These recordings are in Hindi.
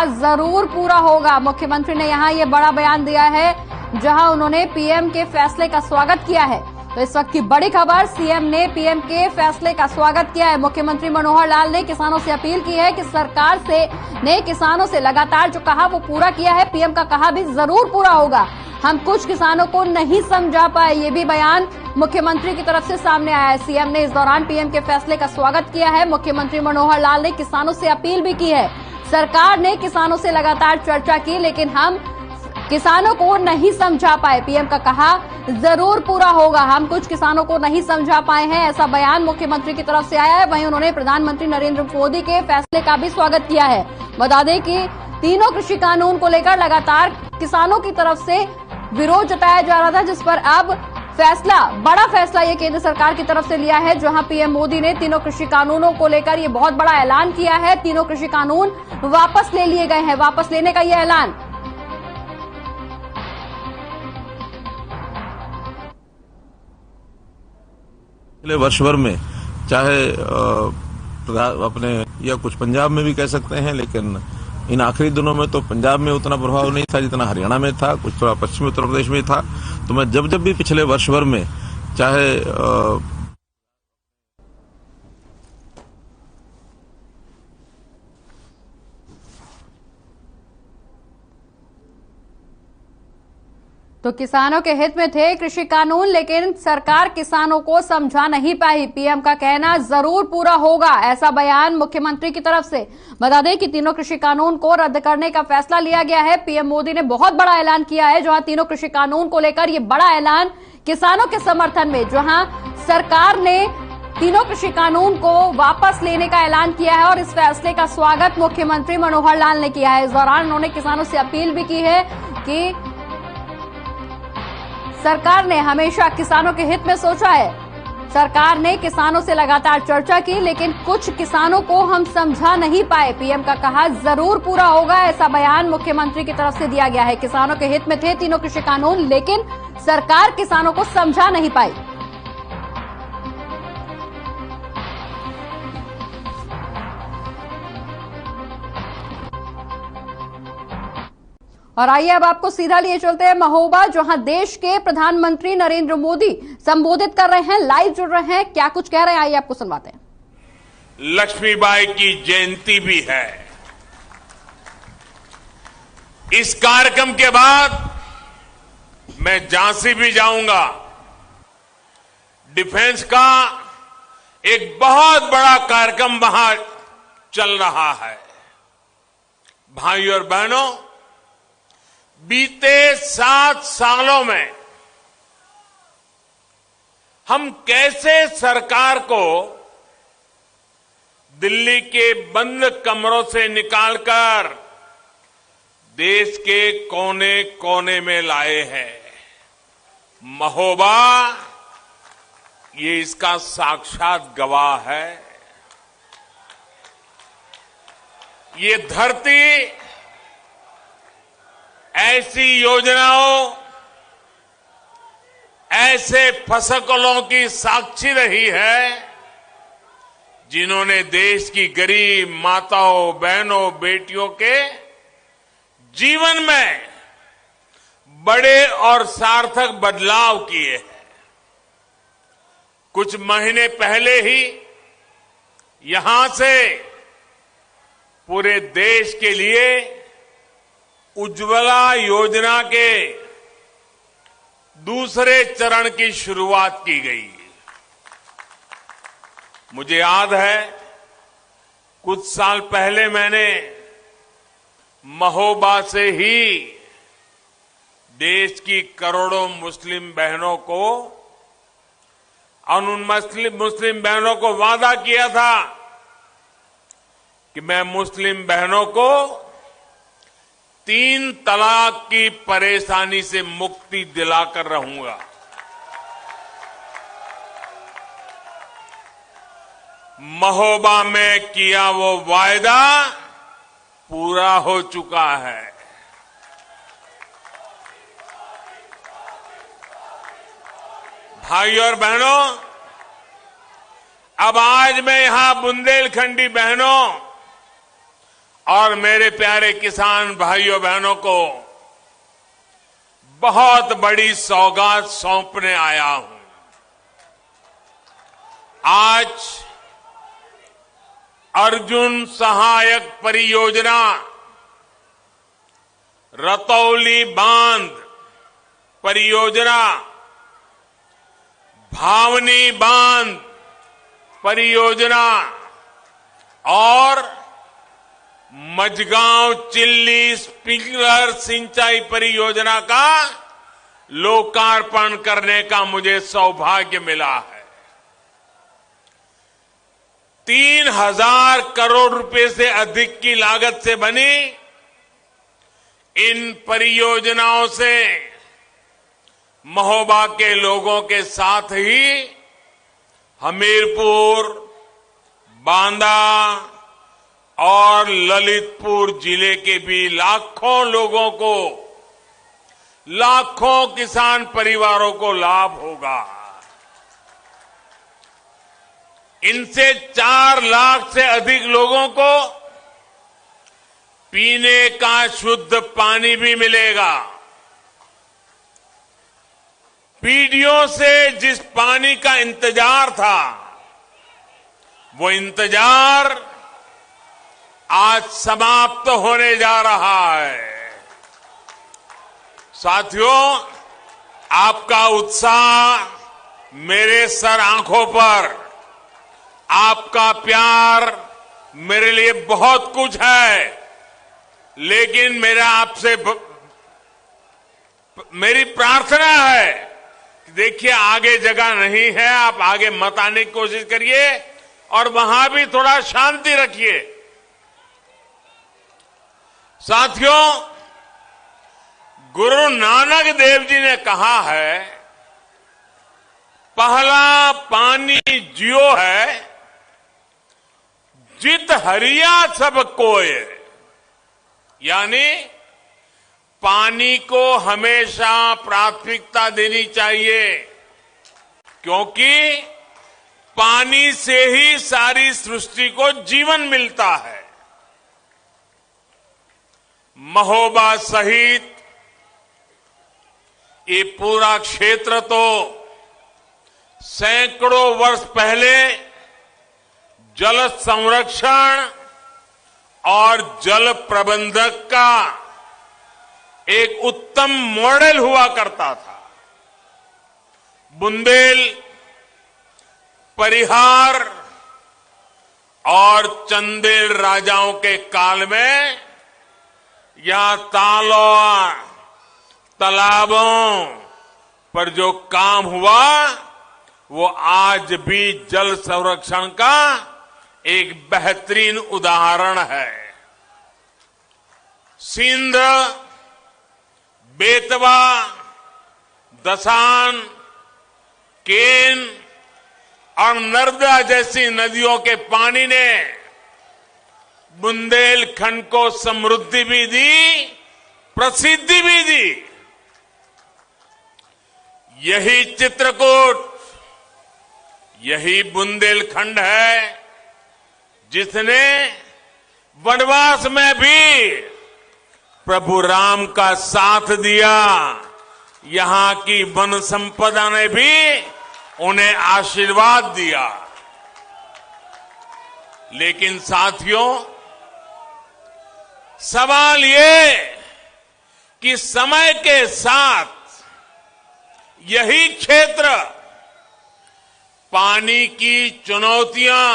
जरूर पूरा होगा। मुख्यमंत्री ने यहां ये बड़ा बयान दिया है, जहां उन्होंने पीएम के फैसले का स्वागत किया है। तो इस वक्त की बड़ी खबर, सीएम ने पीएम के फैसले का स्वागत किया है। मुख्यमंत्री मनोहर लाल ने किसानों से अपील की है कि सरकार ने किसानों से लगातार जो कहा वो पूरा किया है। पीएम का कहा भी जरूर पूरा होगा। हम कुछ किसानों को नहीं समझा पाए, ये भी बयान मुख्यमंत्री की तरफ से सामने आया है। सीएम ने इस दौरान पीएम के फैसले का स्वागत किया है। मुख्यमंत्री मनोहर लाल ने किसानों से अपील भी की है। सरकार ने किसानों से लगातार चर्चा की, लेकिन हम किसानों को नहीं समझा पाए। पीएम का कहा जरूर पूरा होगा। हम कुछ किसानों को नहीं समझा पाए हैं, ऐसा बयान मुख्यमंत्री की तरफ से आया है। वहीं उन्होंने प्रधानमंत्री नरेंद्र मोदी के फैसले का भी स्वागत किया है। बता दें कि तीनों कृषि कानून को लेकर लगातार किसानों की तरफ से विरोध जताया जा रहा था, जिस पर अब बड़ा फैसला ये केंद्र सरकार की तरफ से लिया है, जहां पीएम मोदी ने तीनों कृषि कानूनों को लेकर ये बहुत बड़ा ऐलान किया है। तीनों कृषि कानून वापस ले लिए गए हैं। वापस लेने का ये ऐलान पिछले वर्ष भर में, चाहे अपने या कुछ पंजाब में भी कह सकते हैं, लेकिन इन आखिरी दिनों में तो पंजाब में उतना प्रभाव नहीं था जितना हरियाणा में था, कुछ थोड़ा पश्चिमी उत्तर प्रदेश में था। तो मैं जब भी पिछले वर्ष भर में, चाहे तो किसानों के हित में थे कृषि कानून, लेकिन सरकार किसानों को समझा नहीं पाई। पीएम का कहना जरूर पूरा होगा, ऐसा बयान मुख्यमंत्री की तरफ से। बता दें कि तीनों कृषि कानून को रद्द करने का फैसला लिया गया है। पीएम मोदी ने बहुत बड़ा ऐलान किया है, जहां तीनों कृषि कानून को लेकर ये बड़ा ऐलान किसानों के समर्थन में, जहां सरकार ने तीनों कृषि कानून को वापस लेने का ऐलान किया है और इस फैसले का स्वागत मुख्यमंत्री मनोहर लाल ने किया है। इस दौरान उन्होंने किसानों से अपील भी की है कि सरकार ने हमेशा किसानों के हित में सोचा है। सरकार ने किसानों से लगातार चर्चा की, लेकिन कुछ किसानों को हम समझा नहीं पाए। पीएम का कहा जरूर पूरा होगा, ऐसा बयान मुख्यमंत्री की तरफ से दिया गया है। किसानों के हित में थे तीनों कृषि कानून, लेकिन सरकार किसानों को समझा नहीं पाई। और आइए अब आपको सीधा लिए चलते हैं महोबा, जहां देश के प्रधानमंत्री नरेंद्र मोदी संबोधित कर रहे हैं, लाइव जुड़ रहे हैं। क्या कुछ कह रहे हैं, आइए आपको सुनवाते हैं। लक्ष्मीबाई की जयंती भी है। इस कार्यक्रम के बाद मैं झांसी भी जाऊंगा। डिफेंस का एक बहुत बड़ा कार्यक्रम वहां चल रहा है। भाइयों और बहनों, बीते 7 सालों में हम कैसे सरकार को दिल्ली के बंद कमरों से निकालकर देश के कोने कोने में लाए हैं। महोबा ये इसका साक्षात गवाह है। ये धरती ऐसी योजनाओं, ऐसे फसलों की साक्षी रही है, जिन्होंने देश की गरीब माताओं, बहनों, बेटियों के जीवन में बड़े और सार्थक बदलाव किए हैं। कुछ महीने पहले ही यहां से पूरे देश के लिए उज्ज्वला योजना के दूसरे चरण की शुरुआत की गई। मुझे याद है, कुछ साल पहले मैंने महोबा से ही देश की करोड़ों मुस्लिम बहनों को और उन मुस्लिम बहनों को वादा किया था कि मैं मुस्लिम बहनों को 3 तलाक की परेशानी से मुक्ति दिलाकर रहूंगा। महोबा में किया वो वायदा पूरा हो चुका है। भाइयों और बहनों, अब आज मैं यहां बुंदेलखंडी बहनों और मेरे प्यारे किसान भाइयों बहनों को बहुत बड़ी सौगात सौंपने आया हूं। आज अर्जुन सहायक परियोजना, रतौली बांध परियोजना, भावनी बांध परियोजना और मझगांव चिल्ली स्प्रिंकलर सिंचाई परियोजना का लोकार्पण करने का मुझे सौभाग्य मिला है। 3,000 करोड़ रुपए से अधिक की लागत से बनी इन परियोजनाओं से महोबा के लोगों के साथ ही हमीरपुर, बांदा और ललितपुर जिले के भी लाखों लोगों को, लाखों किसान परिवारों को लाभ होगा। इनसे 4 लाख से अधिक लोगों को पीने का शुद्ध पानी भी मिलेगा। पीढ़ियों से जिस पानी का इंतजार था, वो इंतजार आज समाप्त होने जा रहा है। साथियों, आपका उत्साह मेरे सर आंखों पर, आपका प्यार मेरे लिए बहुत कुछ है, लेकिन मेरी प्रार्थना है कि देखिए आगे जगह नहीं है, आप आगे मत आने की कोशिश करिए और वहां भी थोड़ा शांति रखिए। साथियों, गुरु नानक देव जी ने कहा है, पहला पानी जियो है, जित हरिया सब कोय। यानी पानी को हमेशा प्राथमिकता देनी चाहिए, क्योंकि पानी से ही सारी सृष्टि को जीवन मिलता है। महोबा सहित ये पूरा क्षेत्र तो सैकड़ों वर्ष पहले जल संरक्षण और जल प्रबंधक का एक उत्तम मॉडल हुआ करता था। बुंदेल, परिहार और चंदेल राजाओं के काल में यहां तालों, तालाबों पर जो काम हुआ, वो आज भी जल संरक्षण का एक बेहतरीन उदाहरण है। सिंध, बेतवा, दसान, केन और नर्मदा जैसी नदियों के पानी ने बुंदेलखंड को समृद्धि भी दी, प्रसिद्धि भी दी। यही चित्रकूट, यही बुंदेलखंड है जिसने वनवास में भी प्रभु राम का साथ दिया। यहां की वन संपदा ने भी उन्हें आशीर्वाद दिया। लेकिन साथियों, सवाल ये कि समय के साथ यही क्षेत्र पानी की चुनौतियां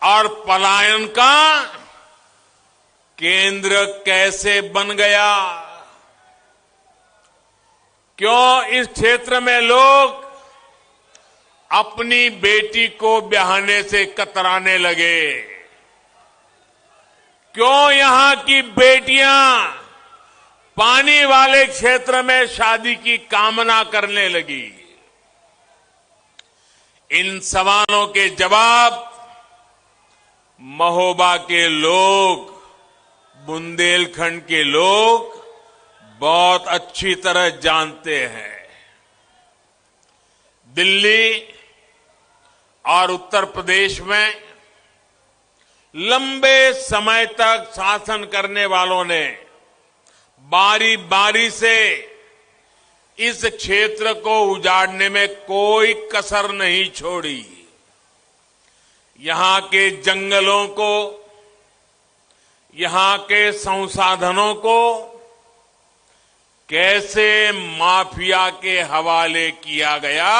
और पलायन का केंद्र कैसे बन गया? क्यों इस क्षेत्र में लोग अपनी बेटी को ब्याहने से कतराने लगे? क्यों यहां की बेटियां पानी वाले क्षेत्र में शादी की कामना करने लगी? इन सवालों के जवाब महोबा के लोग, बुंदेलखंड के लोग बहुत अच्छी तरह जानते हैं। दिल्ली और उत्तर प्रदेश में लंबे समय तक शासन करने वालों ने बारी बारी से इस क्षेत्र को उजाड़ने में कोई कसर नहीं छोड़ी। यहां के जंगलों को, यहां के संसाधनों को कैसे माफिया के हवाले किया गया,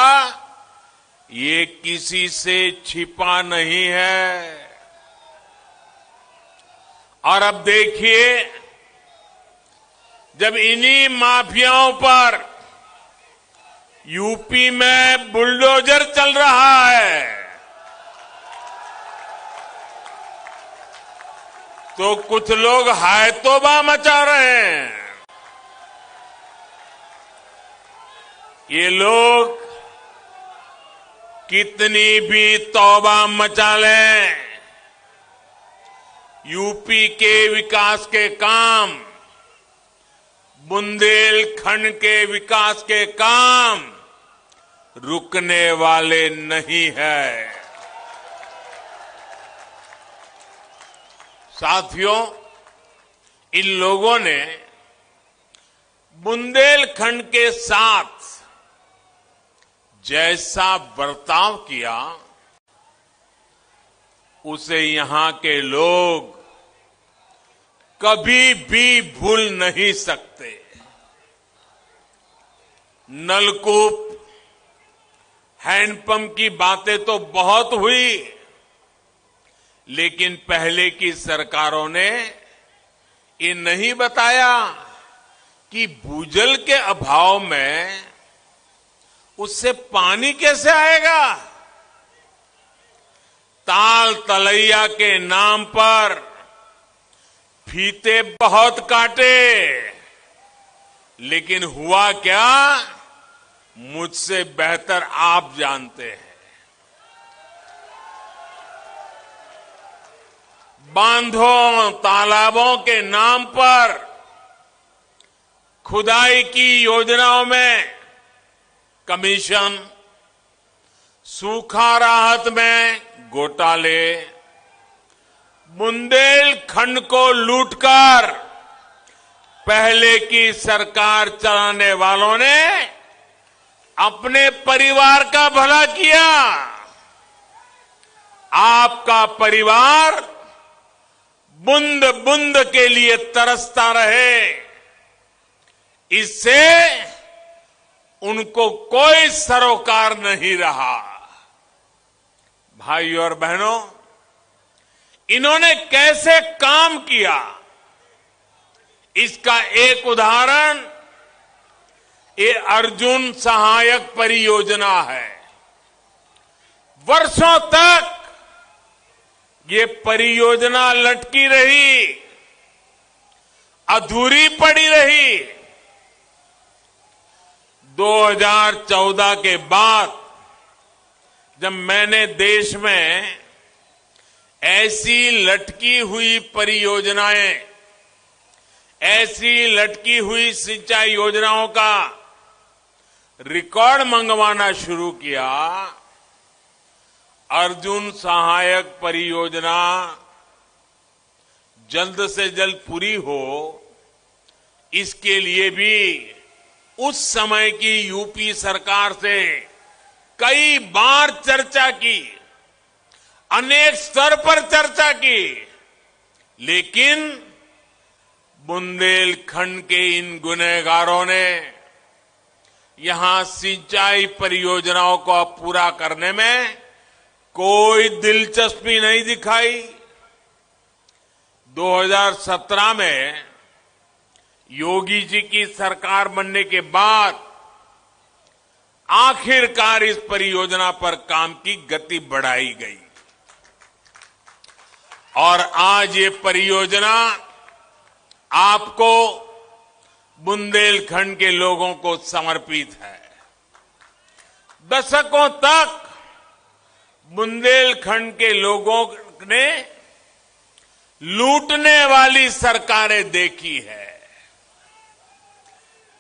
ये किसी से छिपा नहीं है। और अब देखिए, जब इन्हीं माफियाओं पर यूपी में बुलडोजर चल रहा है, तो कुछ लोग हाय तौबा मचा रहे हैं। ये लोग कितनी भी तौबा मचा लें, यूपी के विकास के काम, बुंदेलखंड के विकास के काम रुकने वाले नहीं है। साथियों, इन लोगों ने बुंदेलखंड के साथ जैसा बर्ताव किया, उसे यहां के लोग कभी भी भूल नहीं सकते। नलकूप, हैंडपंप की बातें तो बहुत हुई, लेकिन पहले की सरकारों ने ये नहीं बताया कि भूजल के अभाव में उससे पानी कैसे आएगा। ताल तलैया के नाम पर फीते बहुत काटे, लेकिन हुआ क्या, मुझसे बेहतर आप जानते हैं। बांधों, तालाबों के नाम पर खुदाई की योजनाओं में कमीशन, सूखा राहत में घोटाले, बुंदेलखंड को लूटकर पहले की सरकार चलाने वालों ने अपने परिवार का भला किया। आपका परिवार बूंद बूंद के लिए तरसता रहे, इससे उनको कोई सरोकार नहीं रहा। भाइयों और बहनों, इन्होंने कैसे काम किया, इसका एक उदाहरण ये अर्जुन सहायक परियोजना है। वर्षों तक ये परियोजना लटकी रही, अधूरी पड़ी रही। 2014 के बाद जब मैंने देश में ऐसी लटकी हुई परियोजनाएं, ऐसी लटकी हुई सिंचाई योजनाओं का रिकॉर्ड मंगवाना शुरू किया, अर्जुन सहायक परियोजना जल्द से जल्द पूरी हो, इसके लिए भी उस समय की यूपी सरकार से कई बार चर्चा की, अनेक स्तर पर चर्चा की, लेकिन बुंदेलखंड के इन गुनहगारों ने यहां सिंचाई परियोजनाओं को पूरा करने में कोई दिलचस्पी नहीं दिखाई। 2017 में योगी जी की सरकार बनने के बाद आखिरकार इस परियोजना पर काम की गति बढ़ाई गई और आज ये परियोजना आपको, बुंदेलखंड के लोगों को समर्पित है। दशकों तक बुंदेलखंड के लोगों ने लूटने वाली सरकारें देखी है।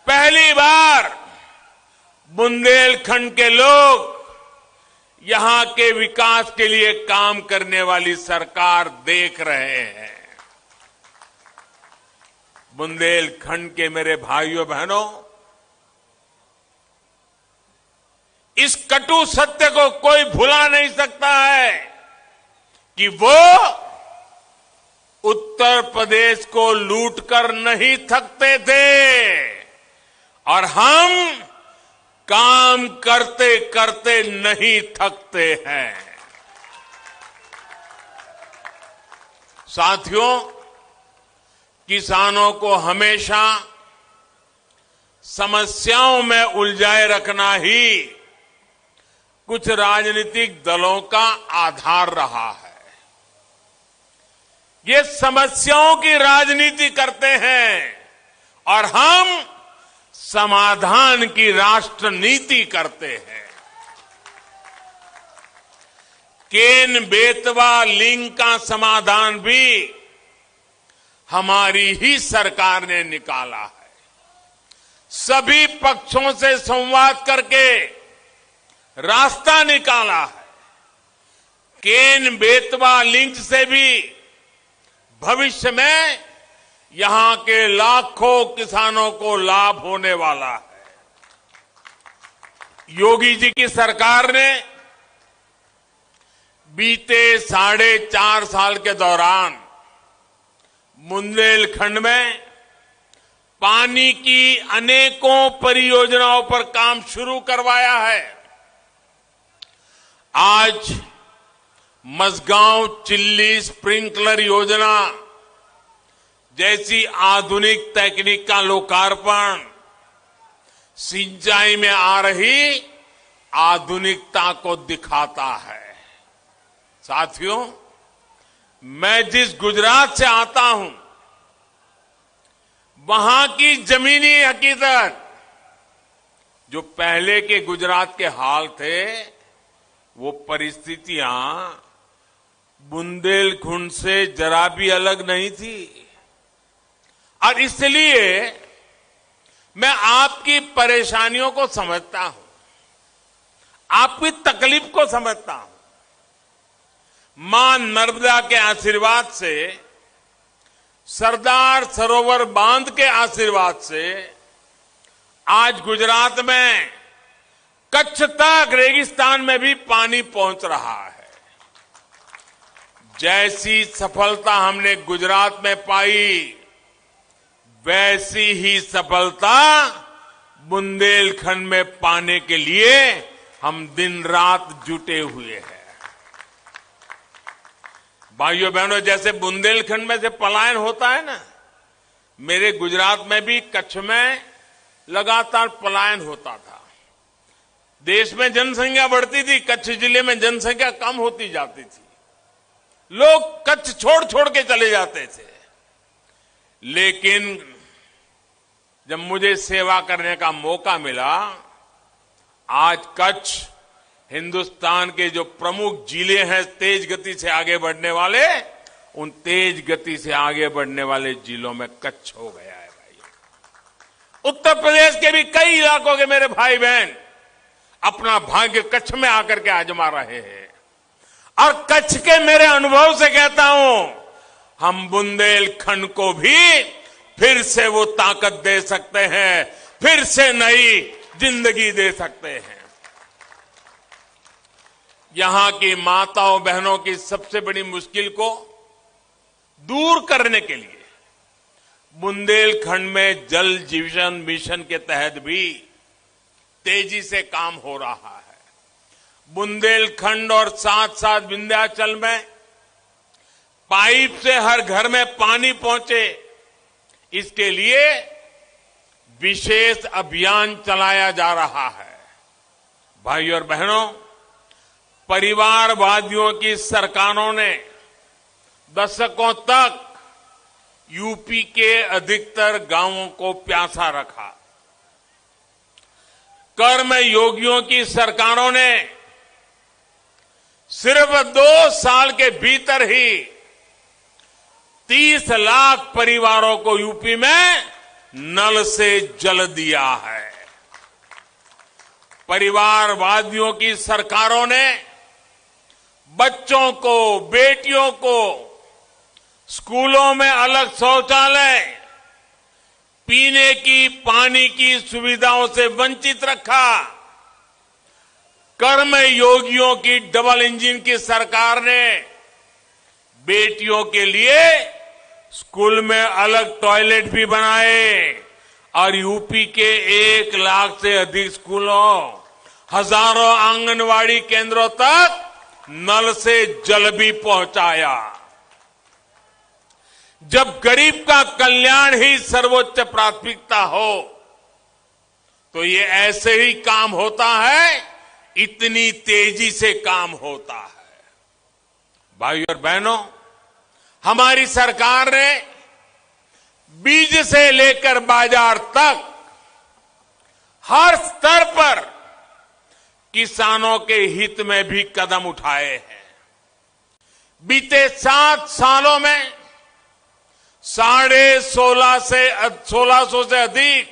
पहली बार बुंदेलखंड के लोग यहां के विकास के लिए काम करने वाली सरकार देख रहे हैं। बुंदेलखंड के मेरे भाइयों बहनों, इस कटु सत्य को कोई भुला नहीं सकता है कि वो उत्तर प्रदेश को लूटकर नहीं थकते थे और हम काम करते करते नहीं थकते हैं। साथियों, किसानों को हमेशा समस्याओं में उलझाए रखना ही कुछ राजनीतिक दलों का आधार रहा है। ये समस्याओं की राजनीति करते हैं और हम समाधान की राष्ट्र नीति करते हैं। केन बेतवा लिंक का समाधान भी हमारी ही सरकार ने निकाला है। सभी पक्षों से संवाद करके रास्ता निकाला है। केन बेतवा लिंक से भी भविष्य में यहां के लाखों किसानों को लाभ होने वाला है। योगी जी की सरकार ने बीते 4.5 साल के दौरान बुंदेलखंड में पानी की अनेकों परियोजनाओं पर काम शुरू करवाया है। आज मसगांव चिल्ली स्प्रिंकलर योजना जैसी आधुनिक तकनीक का लोकार्पण सिंचाई में आ रही आधुनिकता को दिखाता है। साथियों, मैं जिस गुजरात से आता हूं, वहां की जमीनी हकीकत, जो पहले के गुजरात के हाल थे, वो परिस्थितियां बुंदेलखंड से जरा भी अलग नहीं थी। और इसलिए मैं आपकी परेशानियों को समझता हूं, आपकी तकलीफ को समझता हूं। मां नर्मदा के आशीर्वाद से, सरदार सरोवर बांध के आशीर्वाद से आज गुजरात में कच्छ तक रेगिस्तान में भी पानी पहुंच रहा है। जैसी सफलता हमने गुजरात में पाई, वैसी ही सफलता बुंदेलखंड में पाने के लिए हम दिन रात जुटे हुए हैं। भाइयों बहनों, जैसे बुंदेलखंड में से पलायन होता है ना, मेरे गुजरात में भी कच्छ में लगातार पलायन होता था। देश में जनसंख्या बढ़ती थी, कच्छ जिले में जनसंख्या कम होती जाती थी। लोग कच्छ छोड़ छोड़ के चले जाते थे। लेकिन जब मुझे सेवा करने का मौका मिला, आज कच्छ हिंदुस्तान के जो प्रमुख जिले हैं तेज गति से आगे बढ़ने वाले, उन तेज गति से आगे बढ़ने वाले जिलों में कच्छ हो गया है। भाई, उत्तर प्रदेश के भी कई इलाकों के मेरे भाई बहन अपना भाग्य कच्छ में आकर के आजमा रहे हैं। और कच्छ के मेरे अनुभव से कहता हूं, हम बुंदेलखंड को भी फिर से वो ताकत दे सकते हैं, फिर से नई जिंदगी दे सकते हैं। यहां की माताओं बहनों की सबसे बड़ी मुश्किल को दूर करने के लिए बुंदेलखंड में जल जीवन मिशन के तहत भी तेजी से काम हो रहा है। बुंदेलखंड और साथ साथ विंध्याचल में पाइप से हर घर में पानी पहुंचे, इसके लिए विशेष अभियान चलाया जा रहा है। भाइयों और बहनों, परिवारवादियों की सरकारों ने दशकों तक यूपी के अधिकतर गांवों को प्यासा रखा। कर्म योगियों की सरकारों ने सिर्फ 2 साल के भीतर ही 30 लाख परिवारों को यूपी में नल से जल दिया है। परिवारवादियों की सरकारों ने बच्चों को, बेटियों को स्कूलों में अलग शौचालय, पीने की पानी की सुविधाओं से वंचित रखा। कर्मयोगियों की डबल इंजन की सरकार ने बेटियों के लिए स्कूल में अलग टॉयलेट भी बनाए और यूपी के 1 लाख से अधिक स्कूलों, हजारों आंगनवाड़ी केंद्रों तक नल से जल भी पहुंचाया। जब गरीब का कल्याण ही सर्वोच्च प्राथमिकता हो तो ये ऐसे ही काम होता है, इतनी तेजी से काम होता है। भाइयों और बहनों, हमारी सरकार ने बीज से लेकर बाजार तक हर स्तर पर किसानों के हित में भी कदम उठाए हैं। बीते 7 सालों में 1650 से अधिक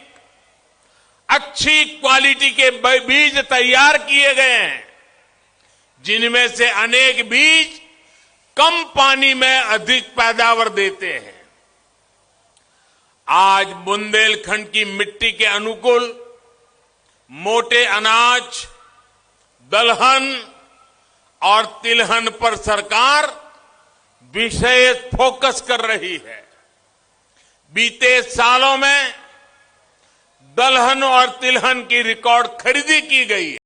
अच्छी क्वालिटी के बीज तैयार किए गए हैं, जिनमें से अनेक बीज कम पानी में अधिक पैदावार देते हैं। आज बुंदेलखंड की मिट्टी के अनुकूल मोटे अनाज, दलहन और तिलहन पर सरकार विशेष फोकस कर रही है। बीते सालों में दलहन और तिलहन की रिकॉर्ड खरीदी की गई है।